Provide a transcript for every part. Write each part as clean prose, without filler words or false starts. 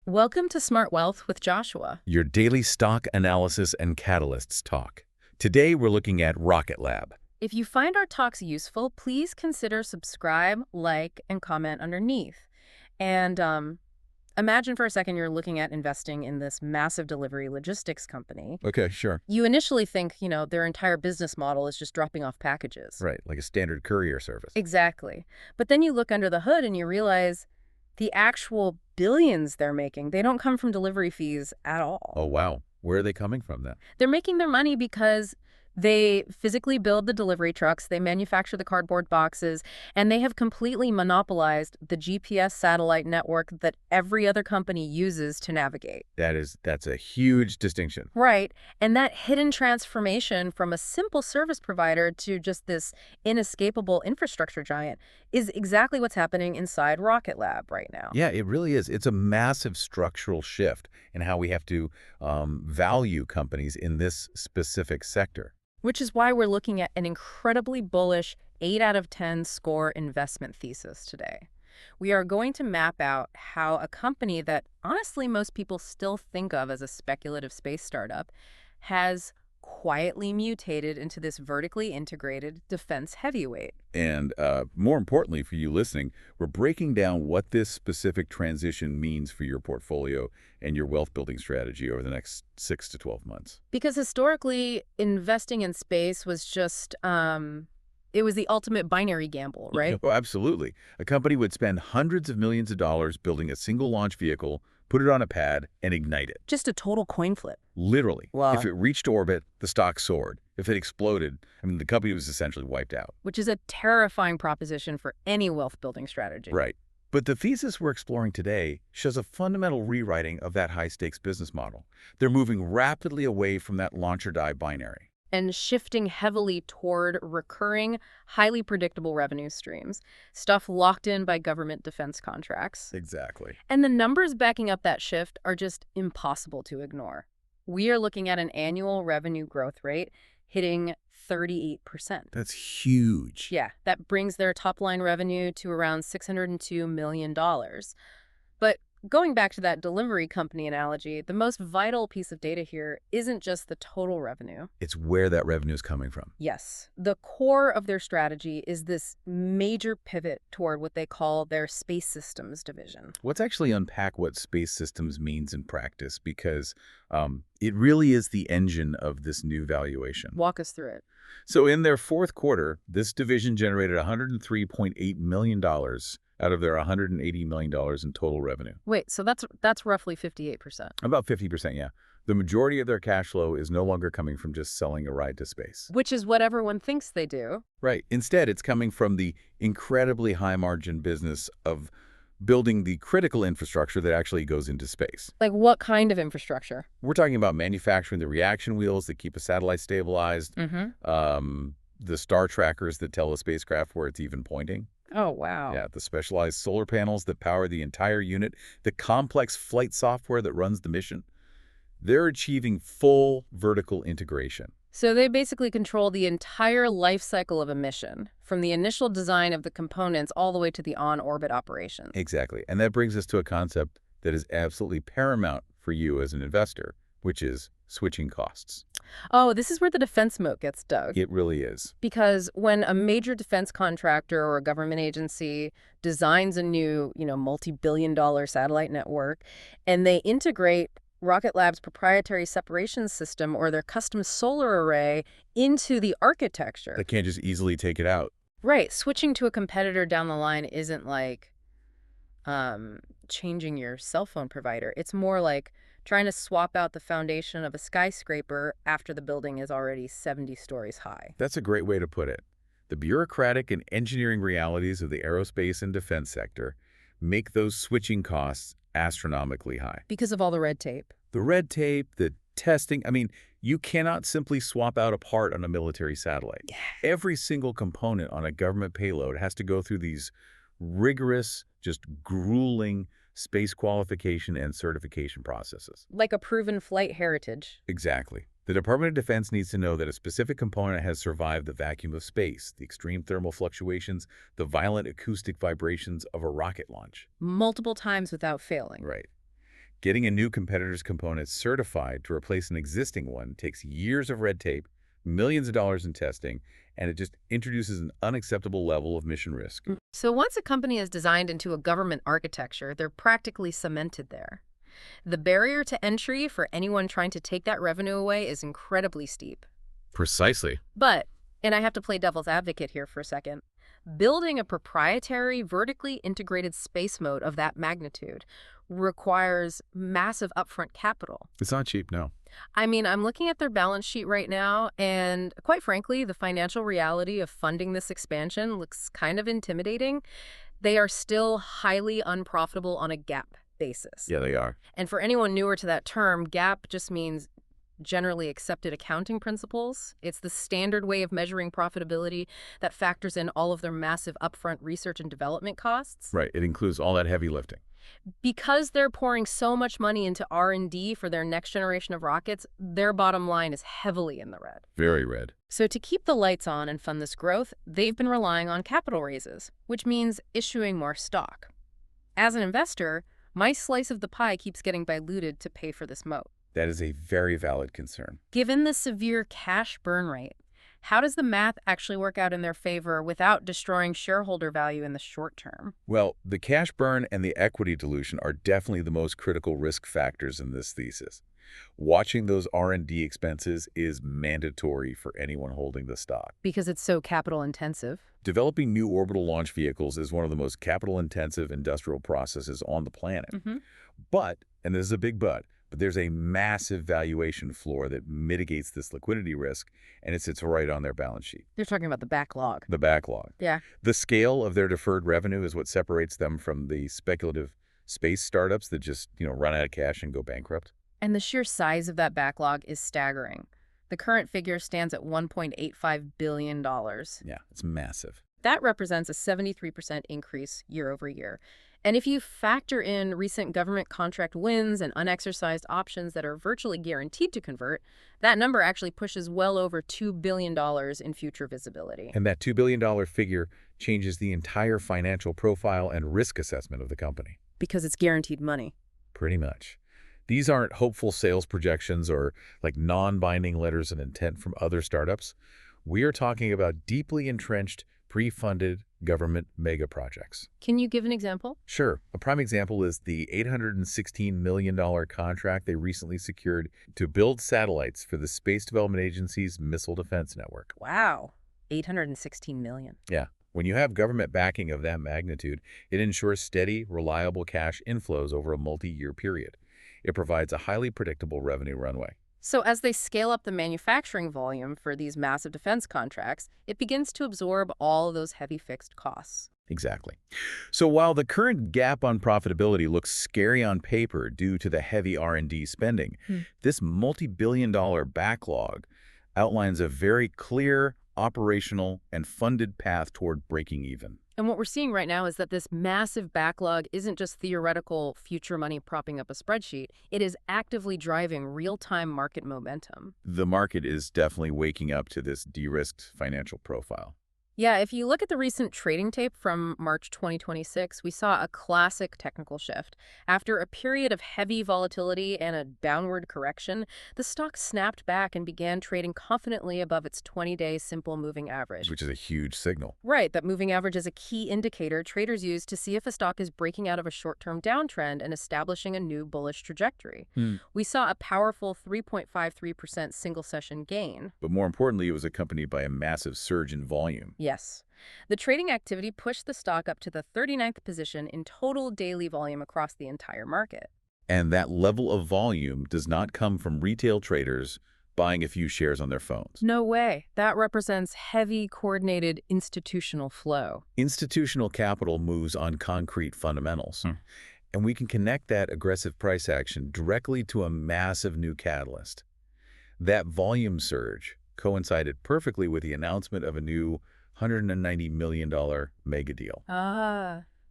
Welcome to Smart Wealth with Joshua. Your daily stock analysis and catalysts talk. Today we're looking at Rocket Lab. If you find our talks useful, please consider subscribe, like, and comment underneath. And imagine for a second you're looking at investing in this massive delivery logistics company. Okay, sure. You initially think, their entire business model is just dropping off packages. Right, like a standard courier service. Exactly. But then you look under the hood and you realize the actual billions they're making, they don't come from delivery fees at all. Oh, wow. Where are they coming from then? They're making their money because they physically build the delivery trucks, they manufacture the cardboard boxes, and they have completely monopolized the GPS satellite network that every other company uses to navigate. That's a huge distinction. Right. And that hidden transformation from a simple service provider to just this inescapable infrastructure giant is exactly what's happening inside Rocket Lab right now. Yeah, it really is. It's a massive structural shift in how we have to value companies in this specific sector. Which is why we're looking at an incredibly bullish 8 out of 10 score investment thesis today. We are going to map out how a company that honestly most people still think of as a speculative space startup has quietly mutated into this vertically integrated defense heavyweight. And more importantly for you listening, we're breaking down what this specific transition means for your portfolio and your wealth building strategy over the next 6 to 12 months. Because historically, investing in space was just, it was the ultimate binary gamble, right? Oh, absolutely. A company would spend hundreds of millions of dollars building a single launch vehicle, put it on a pad, and ignite it. Just a total coin flip. Literally. Wow. If it reached orbit, the stock soared. If it exploded, the company was essentially wiped out. Which is a terrifying proposition for any wealth-building strategy. Right. But the thesis we're exploring today shows a fundamental rewriting of that high-stakes business model. They're moving rapidly away from that launch-or-die binary. And shifting heavily toward recurring, highly predictable revenue streams, stuff locked in by government defense contracts. Exactly. And the numbers backing up that shift are just impossible to ignore. We are looking at an annual revenue growth rate hitting 38%. That's huge. Yeah, that brings their top-line revenue to around $602 million. But going back to that delivery company analogy, the most vital piece of data here isn't just the total revenue. It's where that revenue is coming from. Yes. The core of their strategy is this major pivot toward what they call their space systems division. Let's actually unpack what space systems means in practice, because it really is the engine of this new valuation. Walk us through it. So in their fourth quarter, this division generated $103.8 million out of their $180 million in total revenue. Wait, so that's roughly 58%. About 50%, yeah. The majority of their cash flow is no longer coming from just selling a ride to space. Which is what everyone thinks they do. Right. Instead, it's coming from the incredibly high-margin business of building the critical infrastructure that actually goes into space. Like what kind of infrastructure? We're talking about manufacturing the reaction wheels that keep a satellite stabilized, the star trackers that tell a spacecraft where it's even pointing. Oh, wow. Yeah, the specialized solar panels that power the entire unit, the complex flight software that runs the mission. They're achieving full vertical integration. So they basically control the entire life cycle of a mission, from the initial design of the components all the way to the on-orbit operations. Exactly. And that brings us to a concept that is absolutely paramount for you as an investor, which is switching costs. Oh, this is where the defense moat gets dug. It really is. Because when a major defense contractor or a government agency designs a new, multi-billion-dollar satellite network, and they integrate Rocket Lab's proprietary separation system or their custom solar array into the architecture. They can't just easily take it out. Right. Switching to a competitor down the line isn't like changing your cell phone provider. It's more like trying to swap out the foundation of a skyscraper after the building is already 70 stories high. That's a great way to put it. The bureaucratic and engineering realities of the aerospace and defense sector make those switching costs astronomically high. Because of all the red tape. The red tape, the testing. You cannot simply swap out a part on a military satellite. Yeah. Every single component on a government payload has to go through these rigorous, just grueling space qualification and certification processes. Like a proven flight heritage. Exactly. The Department of Defense needs to know that a specific component has survived the vacuum of space, the extreme thermal fluctuations, the violent acoustic vibrations of a rocket launch. Multiple times without failing. Right. Getting a new competitor's component certified to replace an existing one takes years of red tape, millions of dollars in testing, and it just introduces an unacceptable level of mission risk. So once a company is designed into a government architecture, they're practically cemented there. The barrier to entry for anyone trying to take that revenue away is incredibly steep. Precisely. But, and I have to play devil's advocate here for a second, building a proprietary, vertically integrated space mode of that magnitude requires massive upfront capital. It's not cheap, no. I mean, I'm looking at their balance sheet right now, and quite frankly, the financial reality of funding this expansion looks kind of intimidating. They are still highly unprofitable on a GAAP basis. Yeah, they are. And for anyone newer to that term, GAAP just means generally accepted accounting principles. It's the standard way of measuring profitability that factors in all of their massive upfront research and development costs. Right. It includes all that heavy lifting. Because they're pouring so much money into R&D for their next generation of rockets, their bottom line is heavily in the red. Very red. So to keep the lights on and fund this growth, they've been relying on capital raises, which means issuing more stock. As an investor, my slice of the pie keeps getting diluted to pay for this moat. That is a very valid concern. Given the severe cash burn rate, how does the math actually work out in their favor without destroying shareholder value in the short term? Well, the cash burn and the equity dilution are definitely the most critical risk factors in this thesis. Watching those R&D expenses is mandatory for anyone holding the stock. Because it's so capital intensive. Developing new orbital launch vehicles is one of the most capital-intensive industrial processes on the planet. But, and this is a big but there's a massive valuation floor that mitigates this liquidity risk, and it sits right on their balance sheet. You're talking about the backlog. The backlog. Yeah. The scale of their deferred revenue is what separates them from the speculative space startups that just, run out of cash and go bankrupt. And the sheer size of that backlog is staggering. The current figure stands at $1.85 billion. Yeah, it's massive. That represents a 73% increase year over year. And if you factor in recent government contract wins and unexercised options that are virtually guaranteed to convert, that number actually pushes well over $2 billion in future visibility. And that $2 billion figure changes the entire financial profile and risk assessment of the company. Because it's guaranteed money. Pretty much. These aren't hopeful sales projections or non-binding letters of intent from other startups. We are talking about deeply entrenched, pre-funded government mega projects. Can you give an example? Sure. A prime example is the $816 million contract they recently secured to build satellites for the Space Development Agency's Missile Defense Network. Wow. $816 million. Yeah. When you have government backing of that magnitude, it ensures steady, reliable cash inflows over a multi-year period. It provides a highly predictable revenue runway. So as they scale up the manufacturing volume for these massive defense contracts, it begins to absorb all of those heavy fixed costs. Exactly. So while the current gap on profitability looks scary on paper due to the heavy R&D spending, this multi-billion-dollar backlog outlines a very clear, operational, and funded path toward breaking even. And what we're seeing right now is that this massive backlog isn't just theoretical future money propping up a spreadsheet. It is actively driving real-time market momentum. The market is definitely waking up to this de-risked financial profile. Yeah, if you look at the recent trading tape from March 2026, we saw a classic technical shift. After a period of heavy volatility and a downward correction, the stock snapped back and began trading confidently above its 20-day simple moving average. Which is a huge signal. Right, that moving average is a key indicator traders use to see if a stock is breaking out of a short-term downtrend and establishing a new bullish trajectory. We saw a powerful 3.53% single-session gain. But more importantly, it was accompanied by a massive surge in volume. Yes. The trading activity pushed the stock up to the 39th position in total daily volume across the entire market. And that level of volume does not come from retail traders buying a few shares on their phones. No way. That represents heavy, coordinated institutional flow. Institutional capital moves on concrete fundamentals. And we can connect that aggressive price action directly to a massive new catalyst. That volume surge coincided perfectly with the announcement of a new $190 million mega deal.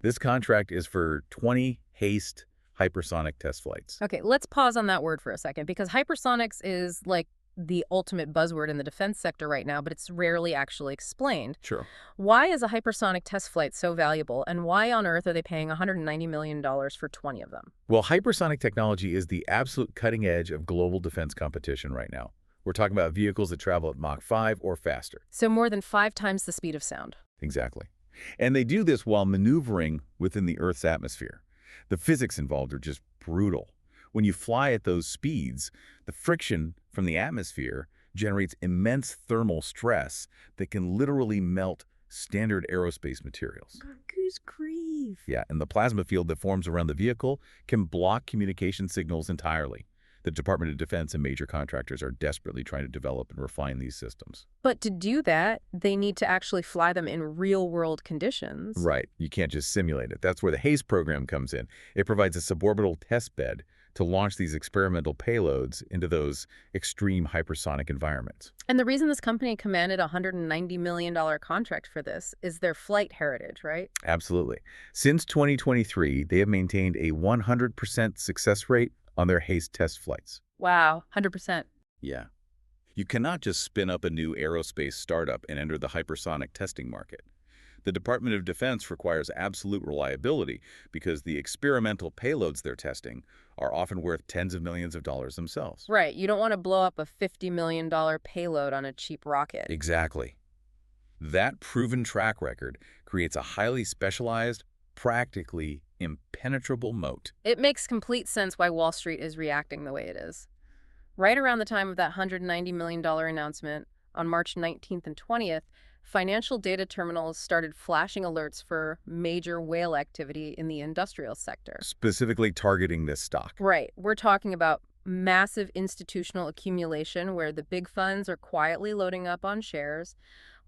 This contract is for 20 HASTE hypersonic test flights. Okay, let's pause on that word for a second, because hypersonics is like the ultimate buzzword in the defense sector right now, but it's rarely actually explained. Sure. Why is a hypersonic test flight so valuable, and why on earth are they paying $190 million for 20 of them? Well, hypersonic technology is the absolute cutting edge of global defense competition right now. We're talking about vehicles that travel at Mach 5 or faster. So more than 5 times the speed of sound. Exactly. And they do this while maneuvering within the Earth's atmosphere. The physics involved are just brutal. When you fly at those speeds, the friction from the atmosphere generates immense thermal stress that can literally melt standard aerospace materials. Goose grief. Yeah, and the plasma field that forms around the vehicle can block communication signals entirely. The Department of Defense and major contractors are desperately trying to develop and refine these systems. But to do that, they need to actually fly them in real-world conditions. Right. You can't just simulate it. That's where the HASTE program comes in. It provides a suborbital test bed to launch these experimental payloads into those extreme hypersonic environments. And the reason this company commanded a $190 million contract for this is their flight heritage, right? Absolutely. Since 2023, they have maintained a 100% success rate on their HASTE test flights. Wow, 100%. Yeah. You cannot just spin up a new aerospace startup and enter the hypersonic testing market. The Department of Defense requires absolute reliability because the experimental payloads they're testing are often worth tens of millions of dollars themselves. Right, you don't want to blow up a $50 million payload on a cheap rocket. Exactly. That proven track record creates a highly specialized, practically impenetrable moat. It makes complete sense why Wall Street is reacting the way it is. Right around the time of that $190 million announcement, on March 19th and 20th, financial data terminals started flashing alerts for major whale activity in the industrial sector. Specifically targeting this stock. Right. We're talking about massive institutional accumulation where the big funds are quietly loading up on shares.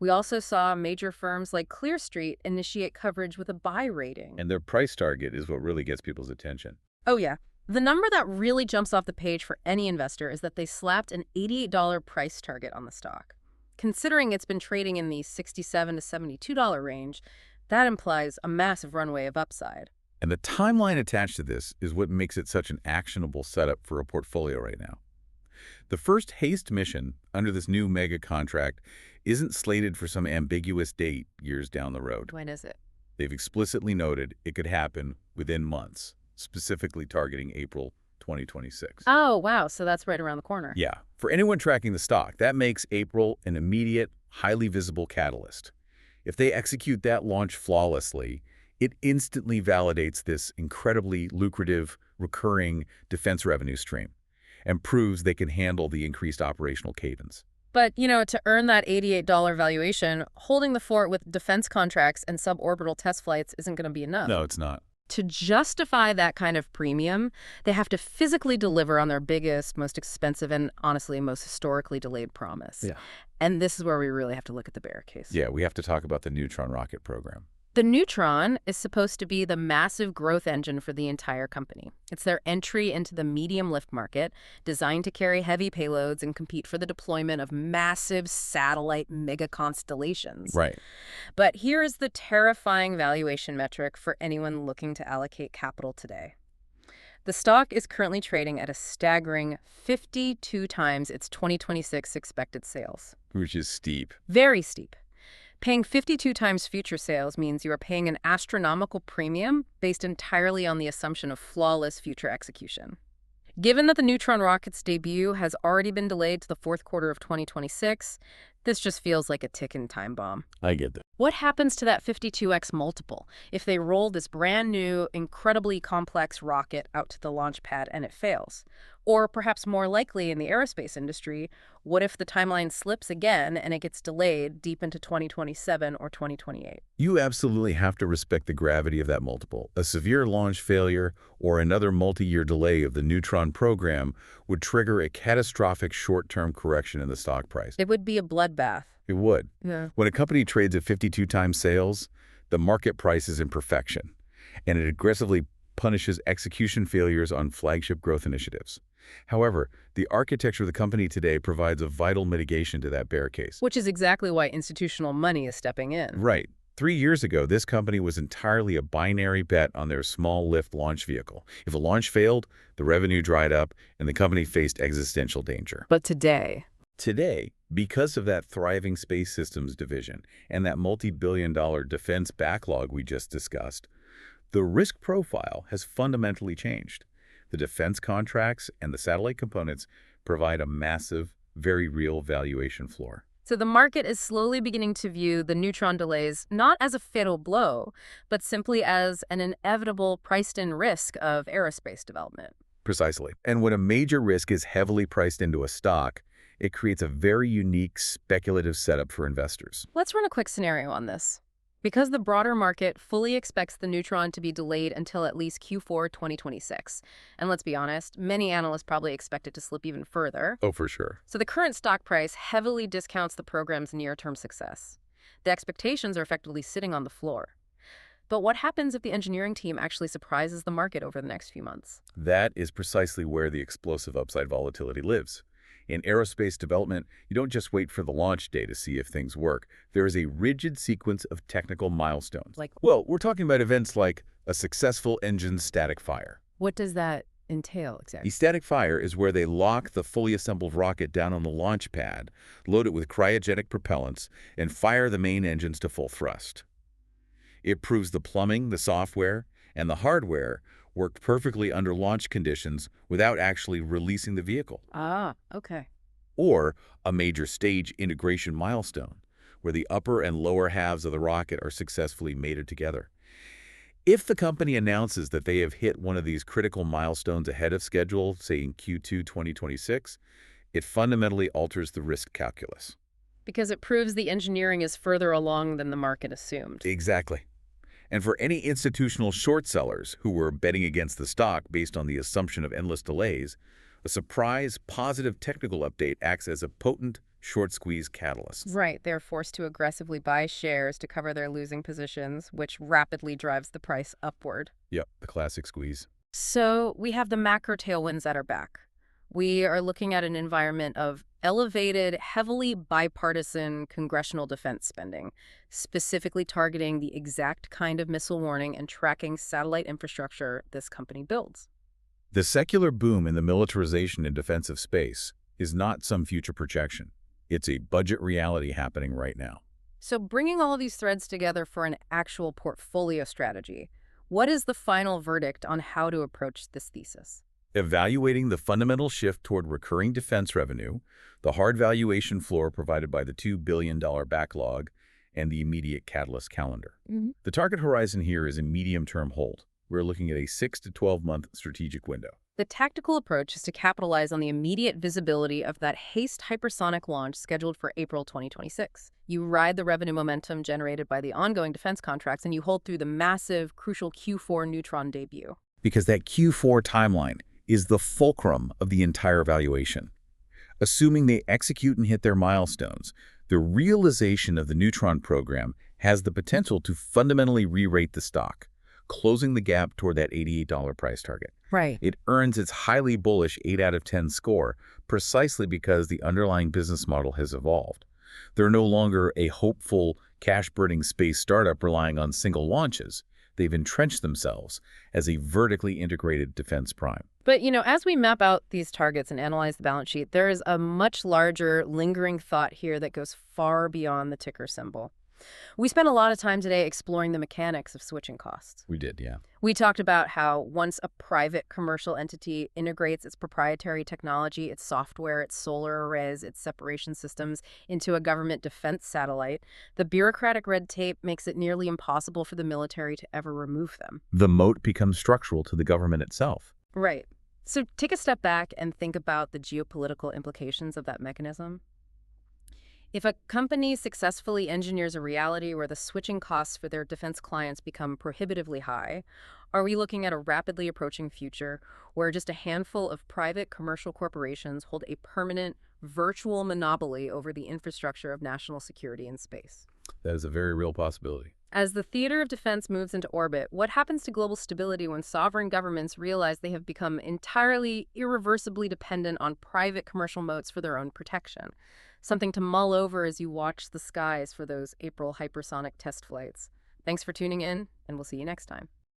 We also saw major firms like Clearstreet initiate coverage with a buy rating. And their price target is what really gets people's attention. Oh, yeah. The number that really jumps off the page for any investor is that they slapped an $88 price target on the stock. Considering it's been trading in the $67 to $72 range, that implies a massive runway of upside. And the timeline attached to this is what makes it such an actionable setup for a portfolio right now. The first HASTE mission under this new mega contract isn't slated for some ambiguous date years down the road. When is it? They've explicitly noted it could happen within months, specifically targeting April 2026. Oh, wow. So that's right around the corner. Yeah. For anyone tracking the stock, that makes April an immediate, highly visible catalyst. If they execute that launch flawlessly, it instantly validates this incredibly lucrative, recurring defense revenue stream and proves they can handle the increased operational cadence. But, to earn that $88 valuation, holding the fort with defense contracts and suborbital test flights isn't going to be enough. No, it's not. To justify that kind of premium, they have to physically deliver on their biggest, most expensive, and honestly, most historically delayed promise. Yeah. And this is where we really have to look at the bear case. Yeah, we have to talk about the Neutron rocket program. The Neutron is supposed to be the massive growth engine for the entire company. It's their entry into the medium lift market, designed to carry heavy payloads and compete for the deployment of massive satellite mega constellations. Right. But here is the terrifying valuation metric for anyone looking to allocate capital today. The stock is currently trading at a staggering 52 times its 2026 expected sales. Which is steep. Very steep. Paying 52 times future sales means you are paying an astronomical premium based entirely on the assumption of flawless future execution. Given that the Neutron rocket's debut has already been delayed to the fourth quarter of 2026, this just feels like a ticking time bomb. I get that. What happens to that 52x multiple if they roll this brand new, incredibly complex rocket out to the launch pad and it fails? Or perhaps more likely in the aerospace industry, what if the timeline slips again and it gets delayed deep into 2027 or 2028? You absolutely have to respect the gravity of that multiple. A severe launch failure or another multi-year delay of the Neutron program would trigger a catastrophic short-term correction in the stock price. It would be a bloodbath. It would. Yeah. When a company trades at 52 times sales, the market price is in perfection, and it aggressively punishes execution failures on flagship growth initiatives. However, the architecture of the company today provides a vital mitigation to that bear case. Which is exactly why institutional money is stepping in. Right. 3 years ago, this company was entirely a binary bet on their small lift launch vehicle. If a launch failed, the revenue dried up, and the company faced existential danger. But today, Today, because of that thriving space systems division and that multi-billion-dollar defense backlog we just discussed, the risk profile has fundamentally changed. The defense contracts and the satellite components provide a massive, very real valuation floor. So the market is slowly beginning to view the Neutron delays not as a fatal blow, but simply as an inevitable priced-in risk of aerospace development. Precisely. And when a major risk is heavily priced into a stock, it creates a very unique speculative setup for investors. Let's run a quick scenario on this. Because the broader market fully expects the Neutron to be delayed until at least Q4 2026, and let's be honest, many analysts probably expect it to slip even further. Oh, for sure. So the current stock price heavily discounts the program's near-term success. The expectations are effectively sitting on the floor. But what happens if the engineering team actually surprises the market over the next few months? That is precisely where the explosive upside volatility lives. In aerospace development, you don't just wait for the launch day to see if things work. There is a rigid sequence of technical milestones. Well, we're talking about events like a successful engine static fire. What does that entail exactly? A static fire is where they lock the fully assembled rocket down on the launch pad, load it with cryogenic propellants, and fire the main engines to full thrust. It proves the plumbing, the software, and the hardware worked perfectly under launch conditions without actually releasing the vehicle. Ah, okay. Or a major stage integration milestone, where the upper and lower halves of the rocket are successfully mated together. If the company announces that they have hit one of these critical milestones ahead of schedule, say in Q2 2026, it fundamentally alters the risk calculus. Because it proves the engineering is further along than the market assumed. Exactly. And for any institutional short sellers who were betting against the stock based on the assumption of endless delays, a surprise, positive technical update acts as a potent short squeeze catalyst. Right, they're forced to aggressively buy shares to cover their losing positions, which rapidly drives the price upward. Yep, the classic squeeze. So we have the macro tailwinds at our back. We are looking at an environment of elevated, heavily bipartisan congressional defense spending, specifically targeting the exact kind of missile warning and tracking satellite infrastructure this company builds. The secular boom in the militarization and defense of space is not some future projection. It's a budget reality happening right now. So bringing all of these threads together for an actual portfolio strategy, what is the final verdict on how to approach this thesis? Evaluating the fundamental shift toward recurring defense revenue, the hard valuation floor provided by the $2 billion backlog, and the immediate catalyst calendar. The target horizon here is a medium-term hold. We're looking at a 6 to 12-month strategic window. The tactical approach is to capitalize on the immediate visibility of that HASTE hypersonic launch scheduled for April 2026. You ride the revenue momentum generated by the ongoing defense contracts, and you hold through the massive, crucial Q4 Neutron debut. Because that Q4 timeline is the fulcrum of the entire valuation. Assuming they execute and hit their milestones, the realization of the Neutron program has the potential to fundamentally re-rate the stock, closing the gap toward that $88 price target. Right. It earns its highly bullish 8 out of 10 score precisely because the underlying business model has evolved. They're no longer a hopeful, cash-burning space startup relying on single launches. They've entrenched themselves as a vertically integrated defense prime. But, as we map out these targets and analyze the balance sheet, there is a much larger, lingering thought here that goes far beyond the ticker symbol. We spent a lot of time today exploring the mechanics of switching costs. We did, yeah. We talked about how once a private commercial entity integrates its proprietary technology, its software, its solar arrays, its separation systems into a government defense satellite, the bureaucratic red tape makes it nearly impossible for the military to ever remove them. The moat becomes structural to the government itself. Right. So take a step back and think about the geopolitical implications of that mechanism. If a company successfully engineers a reality where the switching costs for their defense clients become prohibitively high, are we looking at a rapidly approaching future where just a handful of private commercial corporations hold a permanent, virtual monopoly over the infrastructure of national security in space? That is a very real possibility. As the theater of defense moves into orbit, what happens to global stability when sovereign governments realize they have become entirely, irreversibly dependent on private commercial moats for their own protection? Something to mull over as you watch the skies for those April hypersonic test flights. Thanks for tuning in, and we'll see you next time.